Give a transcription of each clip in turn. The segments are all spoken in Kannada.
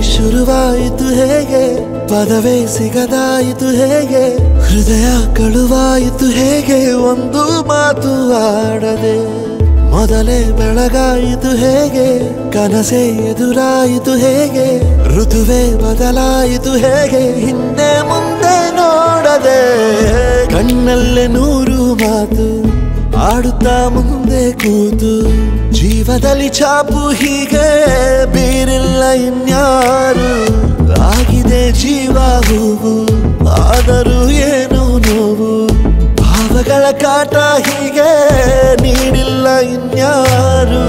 ಶುರುವಾಯಿತು ಹೇಗೆ ಪದವೇ ಸಿಗದಾಯಿತು ಹೇಗೆ ಹೃದಯ ಕಳುವಾಯಿತು ಹೇಗೆ ಒಂದು ಮಾತು ಆಡದೆ ಮೊದಲೇ ಬೆಳಗಾಯಿತು ಹೇಗೆ ಕನಸೇ ಎದುರಾಯಿತು ಹೇಗೆ ಋತುವೇ ಬದಲಾಯಿತು ಹೇಗೆ ಹಿಂದೆ ಮುಂದೆ ನೋಡದೆ ಕಣ್ಣಲ್ಲೇ ನೂರು ಮಾತು ಆಡುತ್ತಾ ಮುಂದೆ ಕೂತು ಜೀವದಲ್ಲಿ ಛಾಪು ಹೀಗೆ ಬೇರಿಲ್ಲ ಇನ್ಯಾರು ಆಗಿದೆ ಜೀವ ಹೂವು ಆದರೂ ಏನು ನೋವು ಭಾವಗಳ ಕಾಟ ಹೀಗೆ ನೀಡಿಲ್ಲ ಇನ್ಯಾರು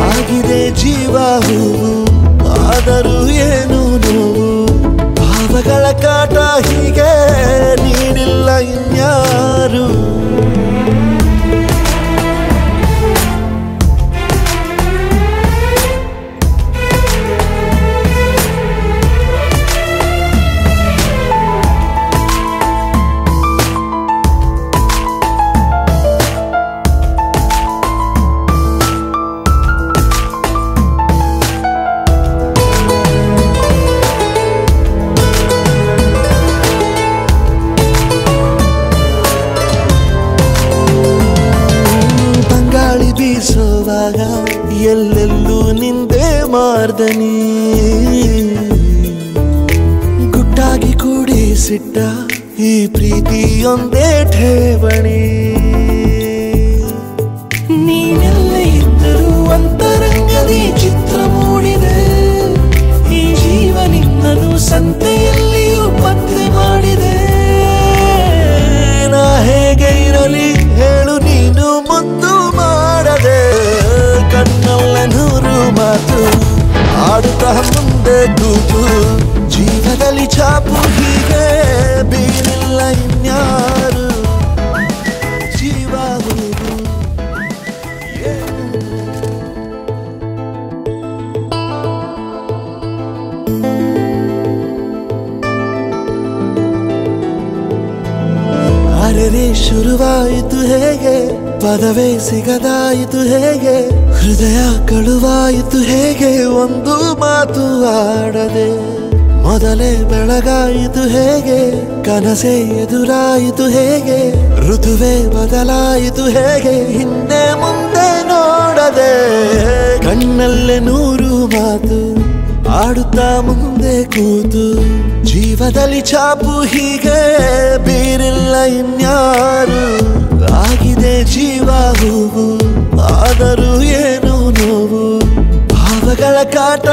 ಆಗಿದೆ ಜೀವ ಹೂವು ಆದರೂ ಏನು ನೋವು ಭಾವಗಳ ಕಾಟ ಹೀಗೆ ನೀಡಿಲ್ಲ ಇನ್ಯಾರು ಬೀಸೋವಾಗ ಎಲ್ಲೆಲ್ಲೂ ನಿಂದೆ ಮಾರ್ದನಿ ಗುಟ್ಟಾಗಿ ಕೂಡಿಸಿಟ್ಟ ಈ ಪ್ರೀತಿಯೊಂದೇ ಠೇವಣಿ ನೀನೆಲ್ಲ ಇದ್ದರೂ ಅಂತರಂಗದಿ ಚಿತ್ರ ಮೂಡಿದೆ ಈ ಜೀವ ನಿನ್ನನು ಸಂತೆಯಲ್ಲಿಯೂ ಪತ್ತೆ ಮಾಡಿದೆ ನಾ ಹೇಗೆ ಇರಲಿ ಹೇಳು ನೀನು ಮುದ್ದು ಮಾಡದೆ ಕಣ್ಣಲ್ಲ ನೂರು ಮಾತು ಆಡುತ್ತಾ ಮುಂದೆ ಕೂತು ಜೀವದಲ್ಲಿ ಛಾಪು ಹೀಗೆ ಬೇರಿಲ್ಲ ಇನ್ಯಾರು ಜೀವ ಹೂವು ಅರೆರೆ ಶುರುವಾಯಿತು ಹೇಗೆ ಪದವೇ ಸಿಗದಾಯಿತು ಹೇಗೆ ಹೃದಯ ಕಳುವಾಯಿತು ಹೇಗೆ ಒಂದು ಮಾತು ಆಡದೆ ಮೊದಲೇ ಬೆಳಗಾಯಿತು ಹೇಗೆ ಕನಸೇ ಎದುರಾಯಿತು ಹೇಗೆ ಋತುವೇ ಬದಲಾಯಿತು ಹೇಗೆ ಹಿಂದೆ ಮುಂದೆ ನೋಡದೆ ಕಣ್ಣಲ್ಲೇ ನೂರು ಮಾತು ಆಡುತ್ತಾ ಮುಂದೆ ಕೂತು ಜೀವದಲ್ಲಿ ಛಾಪು ಹೀಗೆ ಬೇರಿಲ್ಲ ಇನ್ಯಾರು ಆಗಿದೆ ಜೀವ ಹೂವು ಆದರೂ ಏನು ನೋವು ಭಾವಗಳ ಕಾಟ